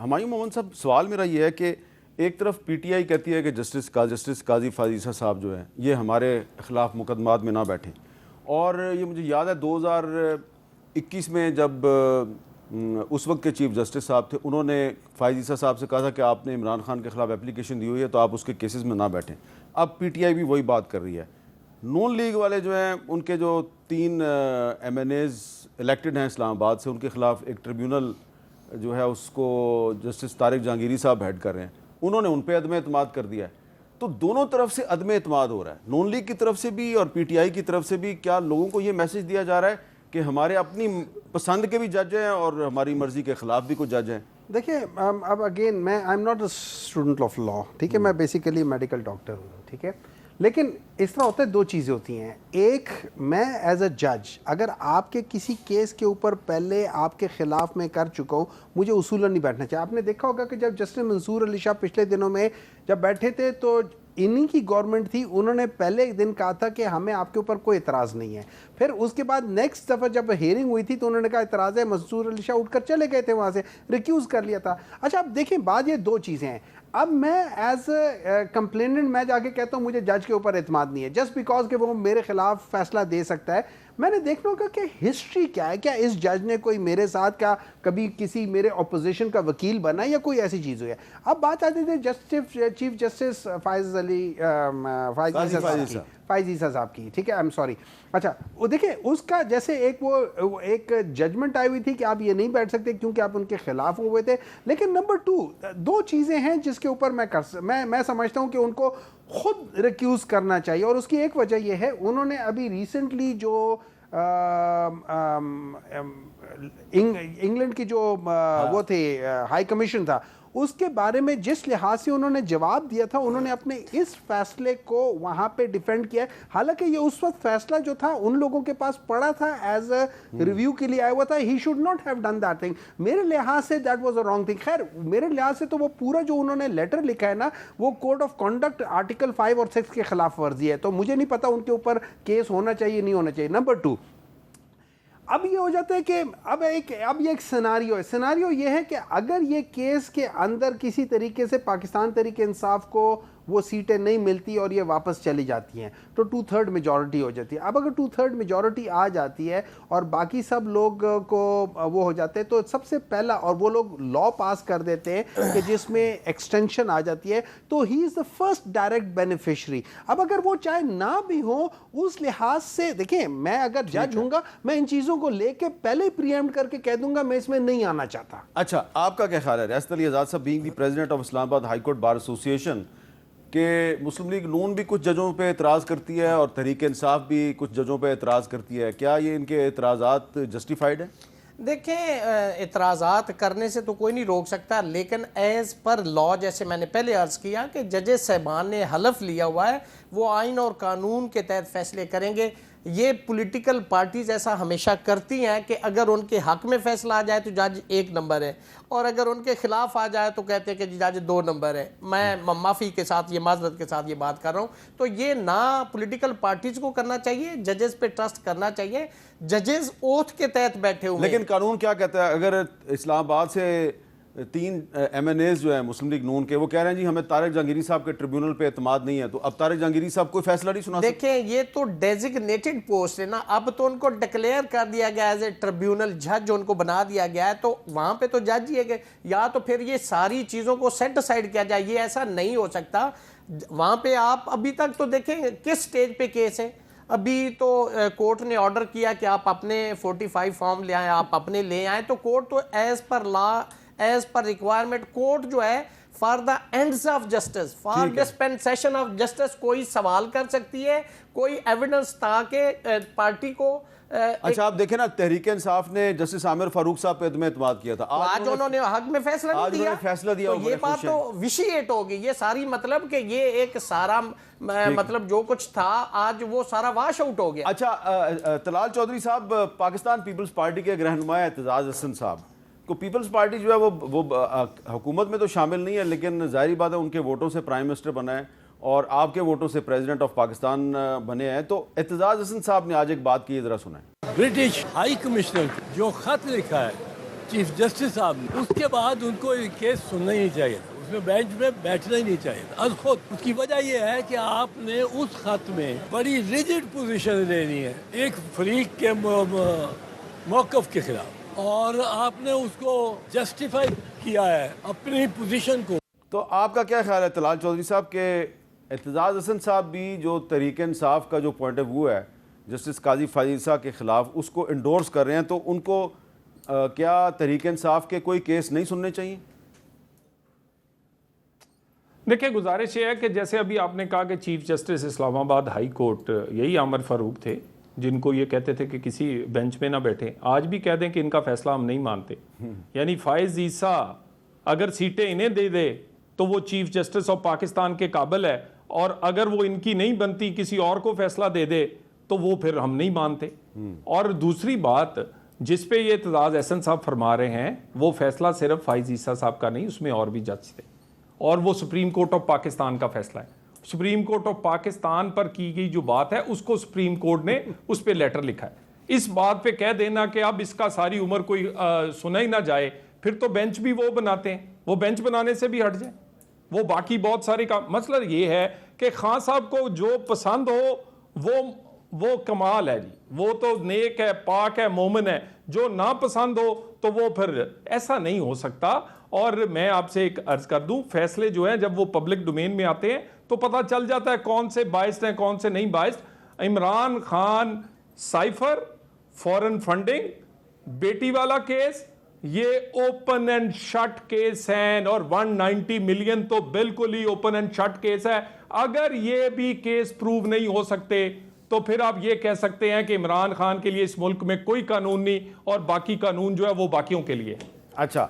हमायूं मोहम्मद साहब, सवाल मेरा ये है कि एक तरफ पीटीआई कहती है कि जस्टिस काजी फायज़ ईसा साहब जो हैं ये हमारे ख़िलाफ़ मुकदमात में ना बैठें, और ये मुझे याद है 2021 में जब उस वक्त के चीफ जस्टिस साहब थे, उन्होंने फायज़ ईसा साहब से कहा था कि आपने इमरान खान के ख़िलाफ़ एप्लीकेशन दी हुई है तो आप उसके केसेस में ना बैठें। अब पीटीआई भी वही बात कर रही है। नून लीग वाले जो हैं, उनके जो 3 MNAs इलेक्टेड हैं इस्लामाबाद से, उनके ख़िलाफ़ एक ट्रिब्यूनल जो है उसको जस्टिस तारिक जहांगीरी साहब हेड कर रहे हैं, उन्होंने उन पर अदम एतमाद कर दिया है। तो दोनों तरफ से अदम एतमाद हो रहा है, नून लीग की तरफ से भी और पीटीआई की तरफ से भी। क्या लोगों को ये मैसेज दिया जा रहा है कि हमारे अपनी पसंद के भी जज हैं और हमारी मर्जी के खिलाफ भी कुछ जज हैं? देखिए, अब अगेन मैं I am not a student of law, ठीक है, मैं बेसिकली मेडिकल डॉक्टर हूँ, ठीक है, लेकिन इस तरह होता है, 2 चीज़ें होती हैं। एक, मैं एज अ जज अगर आपके किसी केस के ऊपर पहले आपके ख़िलाफ़ में कर चुका हूँ, मुझे उसूलन नहीं बैठना चाहिए। आपने देखा होगा कि जब जस्टिस मंसूर अली शाह पिछले दिनों में जब बैठे थे तो इन्हीं की गवर्नमेंट थी, उन्होंने पहले एक दिन कहा था कि हमें आपके ऊपर कोई इतराज़ नहीं है। फिर उसके बाद नेक्स्ट दफ़ा जब हियरिंग हुई थी तो उन्होंने कहा इतराज़ है, मंसूर अली शाह उठकर चले गए थे वहाँ से, रिक्यूज़ कर लिया था। अच्छा, अब देखें, बात ये 2 चीज़ें हैं। अब मैं एज कंप्लेनेंट मैं जाके कहता हूँ मुझे जज के ऊपर एतमाद नहीं है जस्ट बिकॉज कि वो मेरे खिलाफ फैसला दे सकता है। मैंने देखना होगा कि हिस्ट्री क्या है, क्या इस जज ने कोई मेरे साथ क्या कभी किसी मेरे ऑपोजिशन का वकील बना या कोई ऐसी चीज़ हुई है। अब बात आती थी चीफ जस्टिस फायज़ ईसा साहब की, ठीक है, आई एम सॉरी। अच्छा, वो देखिए, उसका जैसे एक जजमेंट आई हुई थी कि आप ये नहीं बैठ सकते क्योंकि आप उनके खिलाफ हुए थे। लेकिन नंबर 2 चीज़ें हैं जिसके ऊपर मैं समझता हूँ कि उनको खुद रिक्यूज़ करना चाहिए, और उसकी एक वजह यह है, उन्होंने अभी रिसेंटली जो इंग्लैंड की जो वो थे हाई कमीशन था, उसके बारे में जिस लिहाज से उन्होंने जवाब दिया था, उन्होंने अपने इस फैसले को वहां पे डिफेंड किया। हालांकि ये उस वक्त फैसला जो था उन लोगों के पास पड़ा था, एज अ रिव्यू के लिए आया हुआ था। He should not have done that thing. मेरे लिहाज say that was a wrong thing. खैर, मेरे लिहाज से तो वो पूरा जो उन्होंने लेटर लिखा है ना, वो कोड ऑफ कॉन्डक्ट आर्टिकल 5 और 6 के खिलाफ वर्जी है, तो मुझे नहीं पता उनके ऊपर केस होना चाहिए नहीं होना चाहिए। नंबर 2, अब ये हो जाता है कि अब ये एक सिनारियो ये है कि अगर ये केस के अंदर किसी तरीके से पाकिस्तान तहरीक इंसाफ को वो सीटें नहीं मिलती और ये वापस चली जाती हैं तो 2/3 मेजॉरिटी हो जाती है। अब अगर 2/3 मेजॉरिटी आ जाती है और बाकी सब लोग को वो हो जाते हैं, तो सबसे पहला, और वो लोग लॉ पास कर देते हैं कि जिसमें एक्सटेंशन आ जाती है, तो he is the first direct beneficiary. अब अगर वो चाहे ना भी हो, उस लिहाज से देखिए, मैं अगर जज हूँगा, मैं इन चीज़ों को लेके पहले प्रीएम्प्ट करके कह दूंगा मैं इसमें नहीं आना चाहता। अच्छा, आपका क्या ख्याल है रियासत अली आज़ाद साहब, being the president of Islamabad high court bar association, कि मुस्लिम लीग नून भी कुछ जजों पे एतराज़ करती है और तहरीक इंसाफ भी कुछ जजों पे एतराज़ करती है, क्या ये इनके एतराज़ात जस्टिफाइड है? देखें, एतराज़ात करने से तो कोई नहीं रोक सकता, लेकिन एज़ पर लॉ, जैसे मैंने पहले अर्ज़ किया कि जजेस साहबान ने हलफ लिया हुआ है, वो आइन और कानून के तहत फैसले करेंगे। ये पॉलिटिकल पार्टीज़ ऐसा हमेशा करती हैं कि अगर उनके हक़ में फ़ैसला आ जाए तो जज 1 नंबर है, और अगर उनके ख़िलाफ़ आ जाए तो कहते हैं कि जज 2 नंबर है। मैं माफ़ी के साथ, ये माज़रत के साथ ये बात कर रहा हूँ। तो ये ना पॉलिटिकल पार्टीज़ को करना चाहिए, जजेस पे ट्रस्ट करना चाहिए। जजेस ओथ के तहत बैठे हुए, लेकिन कानून क्या कहता है? अगर इस्लामाबाद से 3 MNAs जो है मुस्लिम लीग नून के, वो कह रहे हैं जी हमें तारिक जहांगीरी साहब के ट्रिब्यूनल पे एतमाद नहीं है, तो अब तारिक जहांगीरी साहब कोई फैसला नहीं सुना सकते? देखें, ये तो डेजिग्नेटेड पोस्ट है ना, अब तो उनको डिक्लेयर कर दिया गया एज ए ट्रिब्यूनल जज, उनको बना दिया गया है, तो वहां पे तो जज ही है। या तो फिर ये सारी चीज़ों को सेट असाइड किया जाए, ये ऐसा नहीं हो सकता। वहां पे आप अभी तक तो देखें किस स्टेज पे केस है। अभी तो कोर्ट ने ऑर्डर किया कि आप अपने 45 फॉर्म ले आए, आप अपने ले आए, तो कोर्ट तो as per law, as per requirement, court जो है for the ends of justice, for dispensation of justice, कोई सवाल कर सकती है, कोई एविडेंस ताकि पार्टी को अच्छा, आप देखें ना, तहरीक इंसाफ ने जस्टिस आमिर फारूक साहब पे एतमाद इत्माद किया था, आज उन्होंने हक में फैसला नहीं दिया, फैसला दिया, तो ये बात तो विशिएट होगी। ये सारी मतलब कि ये एक सारा मतलब जो कुछ था आज वो सारा वाश आउट हो गया। अच्छा, तलाल चौधरी साहब, पाकिस्तान पीपल्स पार्टी के रहनुमा एतजाज हसन साहब को पीपल्स पार्टी जो है वो हुकूमत में तो शामिल नहीं है, लेकिन जाहिर बात है उनके वोटों से प्राइम मिनिस्टर बना है और आपके वोटों से प्रेसिडेंट ऑफ पाकिस्तान बने हैं। तो एतजाज हसन साहब ने आज एक बात की, जरा सुनाएं। ब्रिटिश हाई कमिश्नर जो खत लिखा है चीफ जस्टिस साहब ने, उसके बाद उनको ये केस सुनना ही नहीं चाहिए था, उसमें बेंच में बैठना ही नहीं चाहिए था। अब खुद उसकी वजह यह है कि आपने उस खत में बड़ी रिजिड पोजीशन लेनी है एक फरीक के मौकफ के खिलाफ, और आपने उसको जस्टिफाई किया है अपनी पोजीशन को। तो आपका क्या ख्याल है तलाल चौधरी साहब के एतजाज़ हसन साहब भी जो तहरीक इंसाफ का जो पॉइंट ऑफ व्यू है जस्टिस काजी फाजिल साहब के ख़िलाफ़ उसको इंडोर्स कर रहे हैं, तो उनको क्या तहरीक इंसाफ के कोई केस नहीं सुनने चाहिए? देखिए, गुजारिश ये है कि जैसे अभी आपने कहा कि chief justice Islamabad high court यही आमर फारूक थे जिनको ये कहते थे कि किसी बेंच में ना बैठे, आज भी कह दें कि इनका फैसला हम नहीं मानते, यानी फायज ईसा अगर सीटें इन्हें दे दे तो वो चीफ जस्टिस ऑफ पाकिस्तान के काबिल है, और अगर वो इनकी नहीं बनती किसी और को फैसला दे दे तो वो फिर हम नहीं मानते। और दूसरी बात जिस पे ये एतजाज एहसन साहब फरमा रहे हैं वो फैसला सिर्फ फायज ईसा साहब का नहीं, उसमें और भी जज थे, और वो सुप्रीम कोर्ट ऑफ पाकिस्तान का फैसला है। सुप्रीम कोर्ट ऑफ पाकिस्तान पर की गई जो बात है उसको सुप्रीम कोर्ट ने उस पर लेटर लिखा है। इस बात पे कह देना कि अब इसका सारी उम्र कोई सुना ही ना जाए, फिर तो बेंच भी वो बनाते हैं, वो बेंच बनाने से भी हट जाए, वो बाकी बहुत सारे काम। मसला ये है कि खान साहब को जो पसंद हो वो कमाल है जी, वो तो नेक है, पाक है, मोमिन है, जो ना पसंद हो तो वो फिर ऐसा नहीं हो सकता। और मैं आपसे एक अर्ज कर दूं, फैसले जो हैं जब वो पब्लिक डोमेन में आते हैं तो पता चल जाता है कौन से बाइस्ड हैं कौन से नहीं biased. Imran Khan cipher, foreign funding, बेटी वाला केस, ये ओपन एंड शट केस हैं, और 190 मिलियन तो बिल्कुल ही ओपन एंड शट केस है। अगर ये भी केस प्रूव नहीं हो सकते तो फिर आप ये कह सकते हैं कि इमरान खान के लिए इस मुल्क में कोई कानून नहीं और बाकी कानून जो है वो बाकियों के लिए। अच्छा,